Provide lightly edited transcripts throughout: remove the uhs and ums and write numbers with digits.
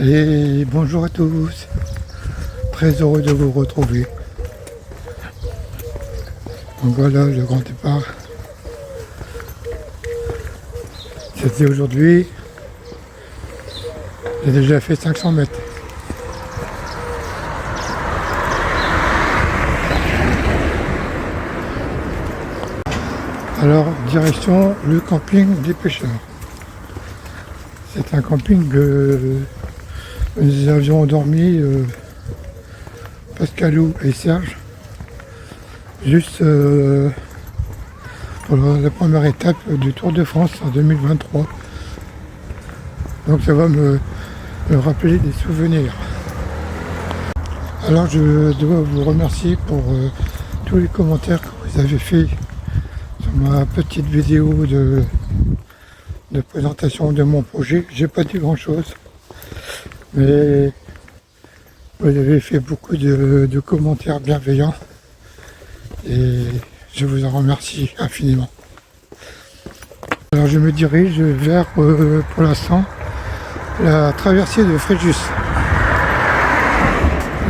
Et bonjour à tous, très heureux de vous retrouver. Donc voilà le grand départ. C'était aujourd'hui, j'ai déjà fait 500 mètres. Alors direction le camping des pêcheurs. C'est un camping que nous avions dormi Pascalou et Serge juste pour la première étape du Tour de France en 2023. Donc ça va me rappeler des souvenirs. Alors je dois vous remercier pour tous les commentaires que vous avez fait sur ma petite vidéo de présentation de mon projet. J'ai pas dit grand chose, mais vous avez fait beaucoup de commentaires bienveillants et je vous en remercie infiniment. Alors je me dirige vers pour l'instant la traversée de Fréjus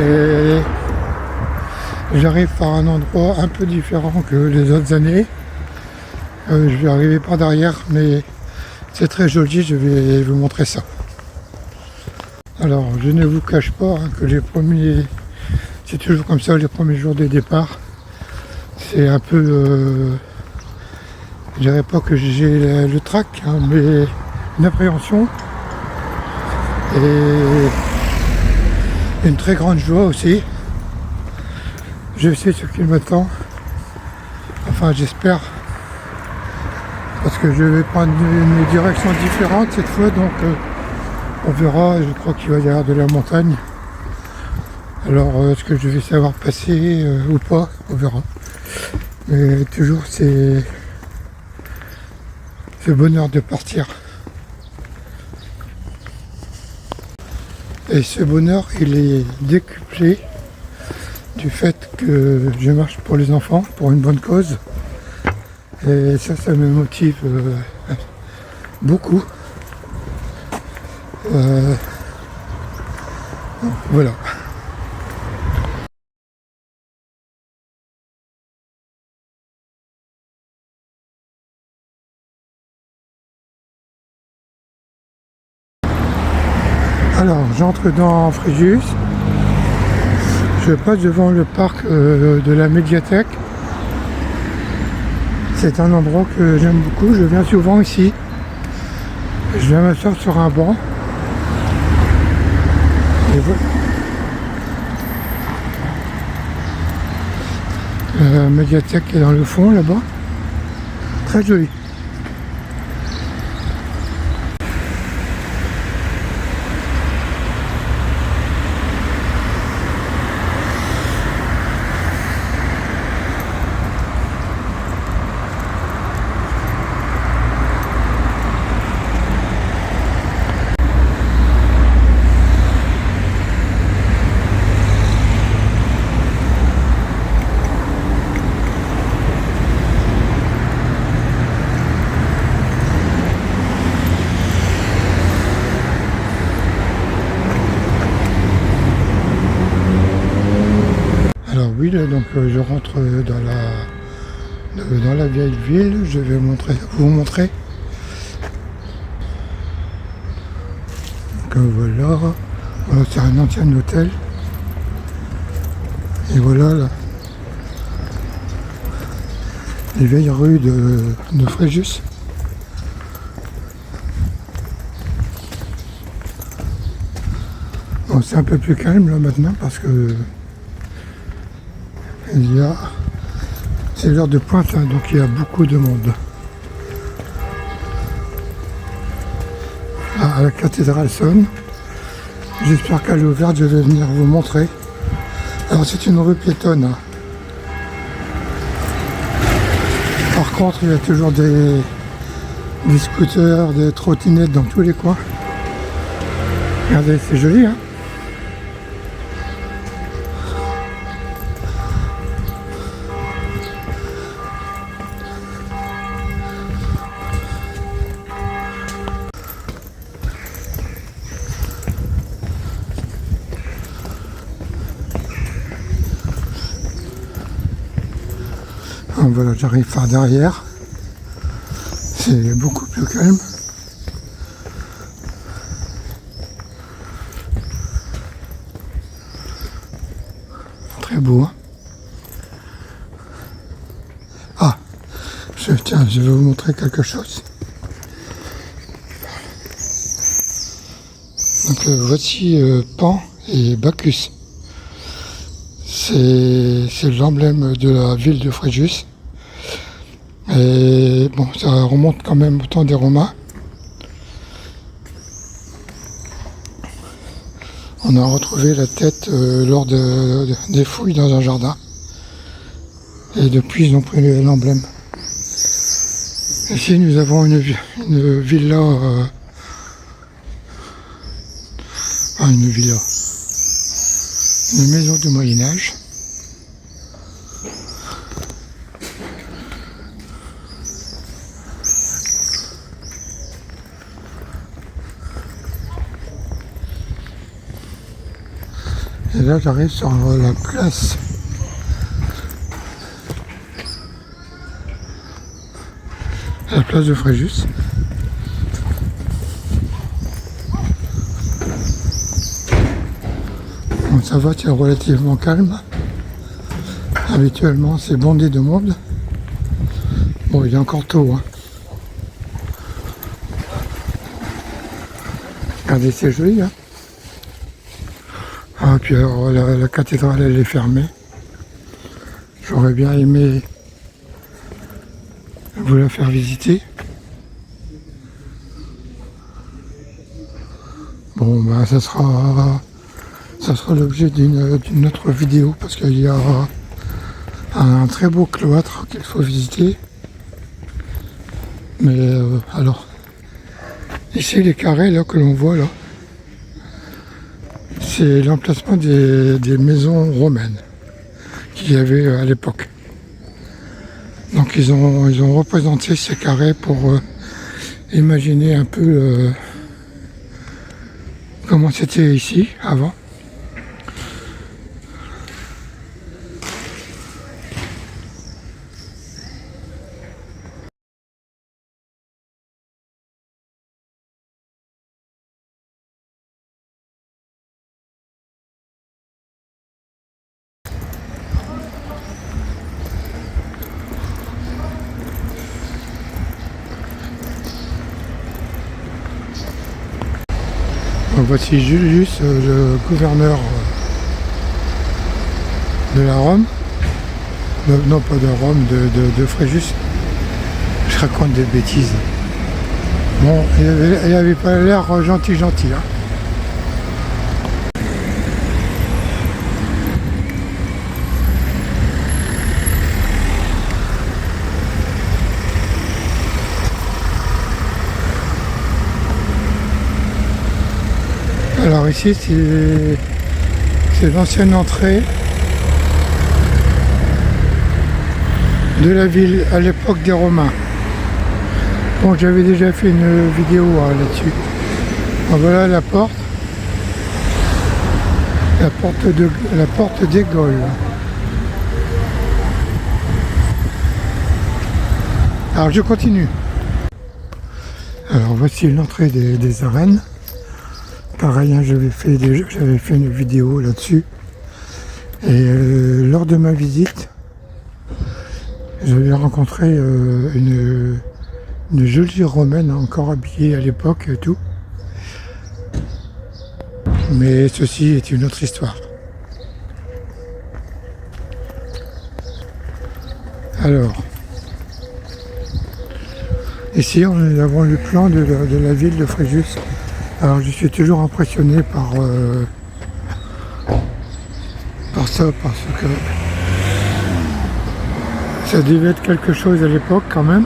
et j'arrive par un endroit un peu différent que les autres années. Je vais arriver par derrière, mais c'est très joli, je vais vous montrer ça. Alors je ne vous cache pas que les premiers, c'est toujours comme ça, les premiers jours des départs, c'est un peu, je dirais pas que j'ai le trac, mais une appréhension et une très grande joie aussi. Je sais ce qu'il m'attend, enfin j'espère, parce que je vais prendre une direction différente cette fois, donc on verra. Je crois qu'il va y avoir de la montagne, alors est-ce que je vais savoir passer ou pas, on verra. Mais toujours c'est ce bonheur de partir. Et ce bonheur, il est décuplé du fait que je marche pour les enfants, pour une bonne cause. Et ça me motive beaucoup. Donc, voilà. Alors, j'entre dans Fréjus. Je passe devant le parc de la médiathèque. C'est un endroit que j'aime beaucoup. Je viens souvent ici. Je viens m'asseoir sur un banc. Et voilà. La médiathèque est dans le fond là-bas. Très joli. Alors oui, là, donc je rentre dans la vieille ville. Je vais vous montrer. Donc voilà, c'est un ancien hôtel. Et voilà là, les vieilles rues de Fréjus. Bon, c'est un peu plus calme là maintenant parce que c'est l'heure de pointe, donc il y a beaucoup de monde. Ah, la cathédrale sonne. J'espère qu'elle est ouverte, je vais venir vous montrer. Alors c'est une rue piétonne. Par contre, il y a toujours des scooters, des trottinettes dans tous les coins. Regardez, c'est joli, hein. Voilà, j'arrive par derrière. C'est beaucoup plus calme. Très beau, hein. Ah, tiens, je vais vous montrer quelque chose. Donc voici Pan et Bacchus. C'est l'emblème de la ville de Fréjus. Et bon, ça remonte quand même au temps des Romains. On a retrouvé la tête lors des fouilles dans un jardin. Et depuis, ils ont pris l'emblème. Ici, nous avons une villa. Une villa. Une maison du Moyen-Âge. Et là, j'arrive sur la place. La place de Fréjus. Bon, ça va, c'est relativement calme. Habituellement, c'est bondé de monde. Bon, il est encore tôt, hein. Regardez, c'est joli, hein. Ah, puis alors, la cathédrale, elle est fermée. J'aurais bien aimé vous la faire visiter. Bon, ben, ça sera l'objet d'une autre vidéo parce qu'il y a un très beau cloître qu'il faut visiter. Mais alors, ici les carrés là que l'on voit là, c'est l'emplacement des maisons romaines qu'il y avait à l'époque. Donc ils ont représenté ces carrés pour imaginer un peu comment c'était ici avant. Donc voici Julius, le gouverneur de la Rome. Non, pas de Rome, de Fréjus. Je raconte des bêtises. Bon, il avait pas l'air gentil, hein. Alors ici, c'est l'ancienne entrée de la ville à l'époque des Romains. Bon, j'avais déjà fait une vidéo là-dessus. Voilà la porte. La porte des Gaules. Alors je continue. Alors voici l'entrée des arènes. Pareil, hein, j'avais fait une vidéo là-dessus. Et lors de ma visite, j'avais rencontré une jolie romaine encore habillée à l'époque et tout. Mais ceci est une autre histoire. Alors, ici nous avons le plan de la ville de Fréjus. Alors je suis toujours impressionné par ça, parce que ça devait être quelque chose à l'époque quand même.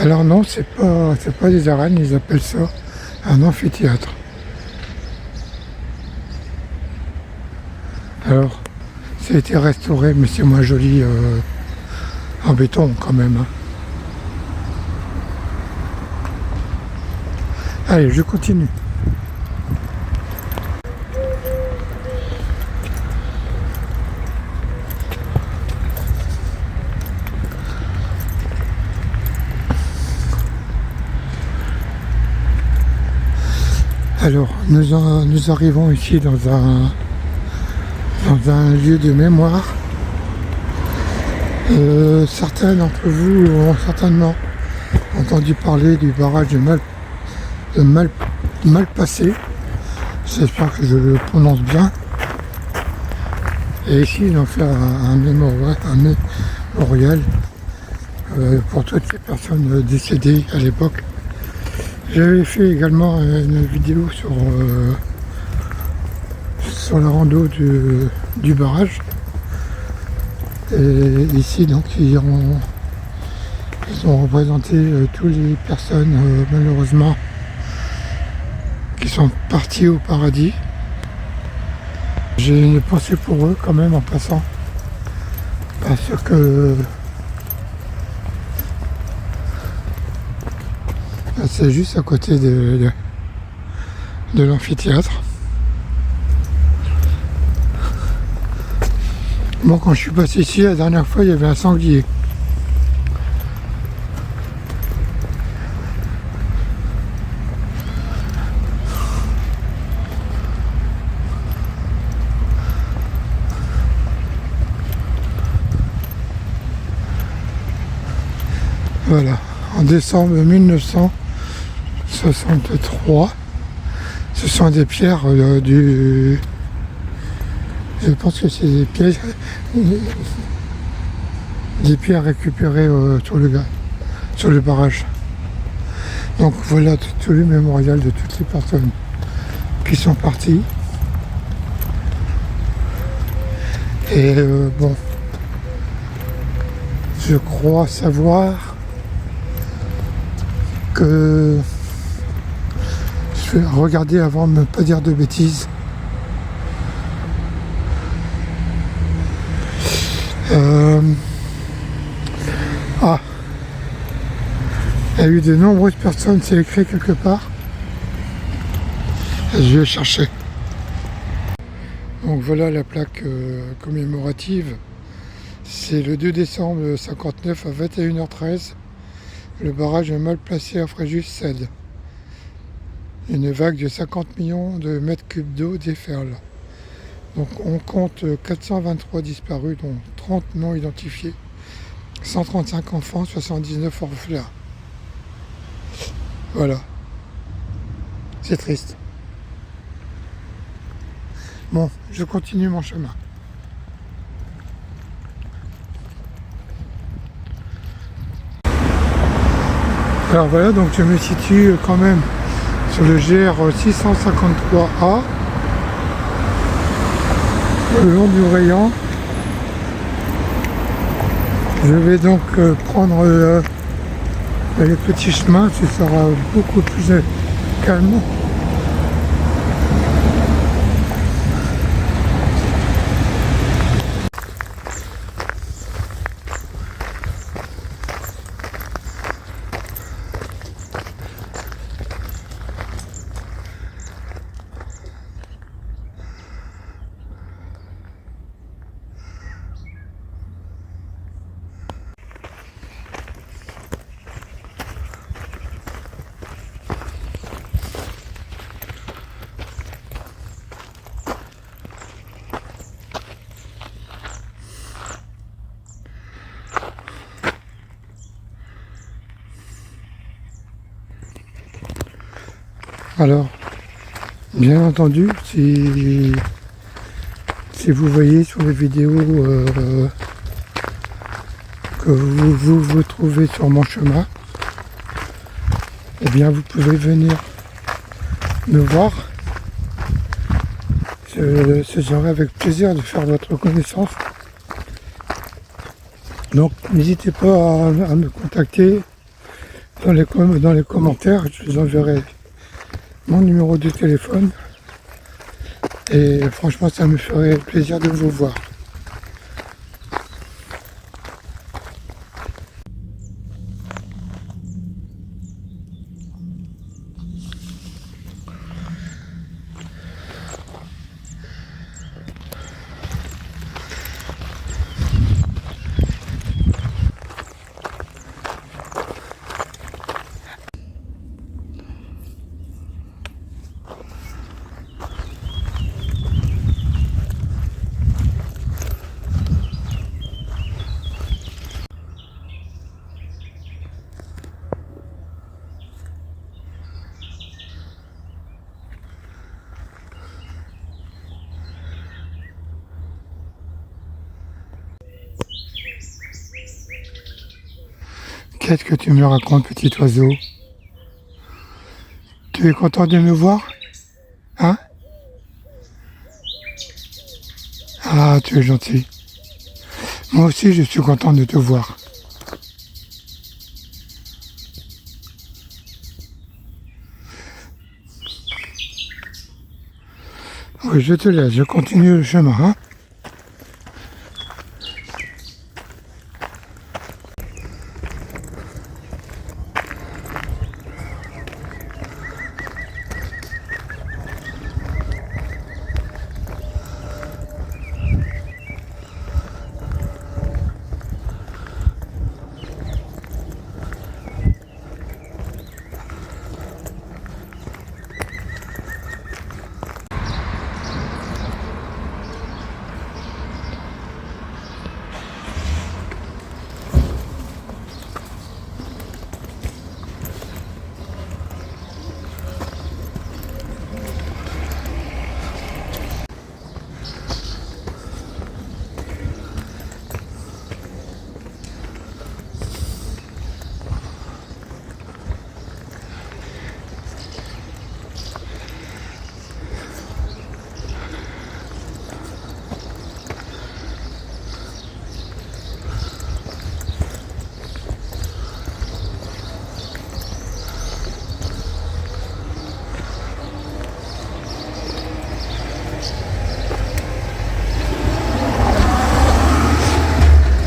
Alors non, c'est pas des arènes, ils appellent ça un amphithéâtre. Alors, Ça a été restauré, mais c'est moins joli en béton quand même. Hein. Allez, je continue. Alors, nous arrivons ici dans un lieu de mémoire. Certains d'entre vous ont certainement entendu parler du barrage de Malpasset. J'espère que je le prononce bien. Et ici, ils ont fait un mémorial pour toutes les personnes décédées à l'époque. J'avais fait également une vidéo sur la rando du barrage. Et ici, donc, ils ont représenté toutes les personnes, malheureusement, qui sont parties au paradis. J'ai une pensée pour eux, quand même, en passant. Parce que c'est juste à côté de l'amphithéâtre. Bon, quand je suis passé ici la dernière fois, il y avait un sanglier. Voilà, en décembre 1963, ce sont des pierres je pense que c'est des pierres récupérées sur le barrage. Donc voilà tout le mémorial de toutes les personnes qui sont parties. Et bon, je crois savoir que je vais regarder avant de ne pas dire de bêtises. Il y a eu de nombreuses personnes, c'est écrit quelque part. Je vais chercher. Donc voilà la plaque commémorative. C'est le 2 décembre 1959 à 21h13. Le barrage de Malpasset à Fréjus cède. Une vague de 50 millions de mètres cubes d'eau déferle. Donc on compte 423 disparus, dont 30 non identifiés, 135 enfants, 79 orphelins. Voilà. C'est triste. Bon, je continue mon chemin. Alors voilà, donc je me situe quand même sur le GR 653A. Le long du rayon. Je vais donc prendre les petits chemins, ce sera beaucoup plus calme. Alors, bien entendu, si vous voyez sur les vidéos que vous trouvez sur mon chemin, eh bien vous pouvez venir me voir. Ce serait avec plaisir de faire votre connaissance. Donc n'hésitez pas à me contacter dans les commentaires, je vous enverrai mon numéro de téléphone et franchement ça me ferait plaisir de vous voir. Qu'est-ce que tu me racontes, petit oiseau? Tu es content de me voir? Hein? Ah, tu es gentil. Moi aussi, je suis content de te voir. Oui, je te laisse, je continue le chemin. Hein?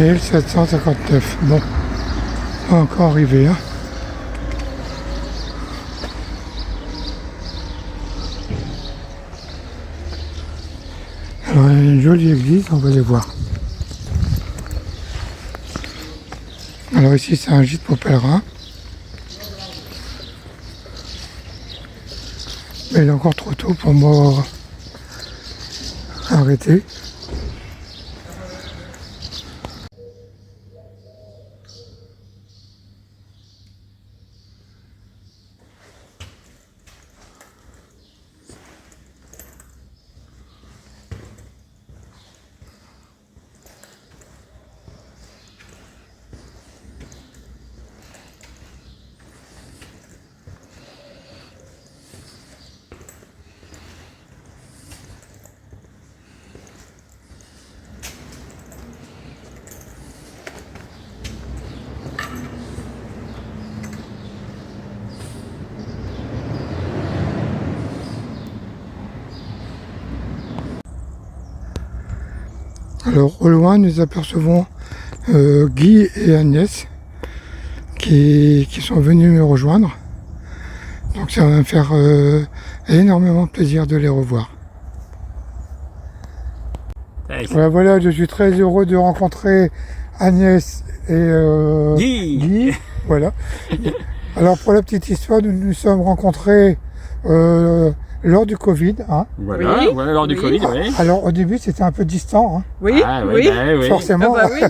Et 759. Bon, pas encore arrivé. Hein. Alors, il y a une jolie église, on va aller voir. Alors ici, c'est un gîte pour pèlerins. Mais il est encore trop tôt pour moi arrêter. Alors au loin, nous apercevons Guy et Agnès qui sont venus me rejoindre. Donc ça va me faire énormément plaisir de les revoir. Voilà, je suis très heureux de rencontrer Agnès et Guy. Voilà. Alors pour la petite histoire, nous nous sommes rencontrés lors du Covid. Hein. Voilà, Oui, voilà, lors du oui. Covid, oui. Alors au début c'était un peu distant, hein. Oui, Ah, oui. bah, oui. Forcément. Ah bah oui.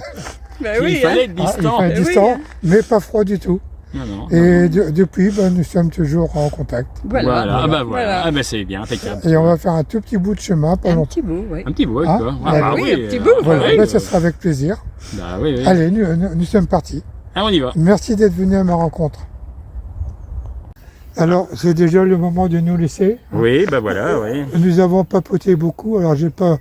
Bah Il oui, fallait hein. être Il distant. fallait être Oui, distant, hein. mais pas froid du tout. Non, non. Et depuis, nous sommes toujours en contact. Voilà, ah bah voilà, Voilà. ah bah c'est bien, impeccable. Et on va faire un tout petit bout de chemin pendant. Un petit bout, oui. Un petit bout, Hein quoi. Ah, oui, un petit bout. Voilà, oui, là, ça sera avec plaisir. Bah oui, oui. Allez, nous sommes partis. Ah, on y va. Merci d'être venu à ma rencontre. Alors, c'est déjà le moment de nous laisser. Oui, bah voilà, oui. Nous avons papoté beaucoup, alors j'ai pas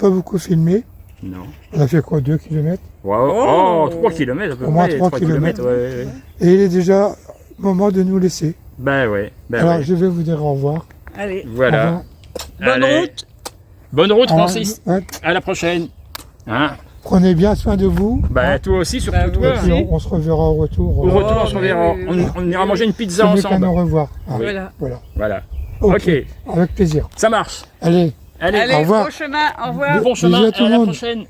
beaucoup filmé. Non. On a fait quoi, 2 kilomètres? Wow. Oh, 3 km à peu Au moins près. 3 3 kilomètres. kilomètres, ouais, ouais. Et il est déjà moment de nous laisser. Bah ouais, bah Alors, ouais. je vais vous dire au revoir. Allez, Au Voilà. revoir. bonne Allez. route. Bonne route, Au revoir. Francis. Ouais, À la prochaine. Hein? prenez bien soin de vous. Bah toi aussi, surtout Bah, vous toi. Et puis aussi. on se reverra au retour. Au retour, on se mais reverra. oui. On ira manger une pizza C'est mieux qu'à ensemble. nous revoir. Ah, Oui. Voilà. Voilà. Voilà. Ok. Ok, Avec plaisir. ça marche. Allez, Allez, Allez, au revoir. bon chemin, au revoir. bon chemin, Bisous à tout le la monde. prochaine.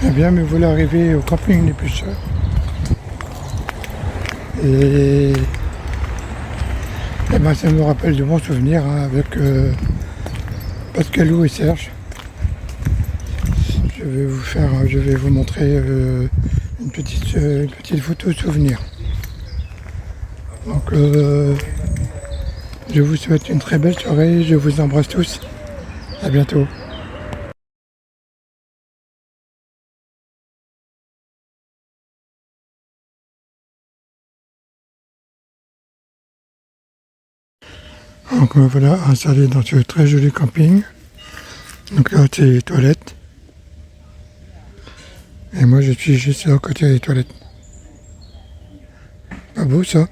Eh bien, me voilà arrivé au camping des pêcheurs. Et ben, ça me rappelle de bons souvenirs hein, avec Pascalou et Serge. Je vais vous montrer une petite photo souvenir. Donc, je vous souhaite une très belle soirée. Je vous embrasse tous. À bientôt. Donc me voilà installé dans ce très joli camping. Donc là c'est les toilettes. Et moi je suis juste à côté des toilettes. Pas beau ça?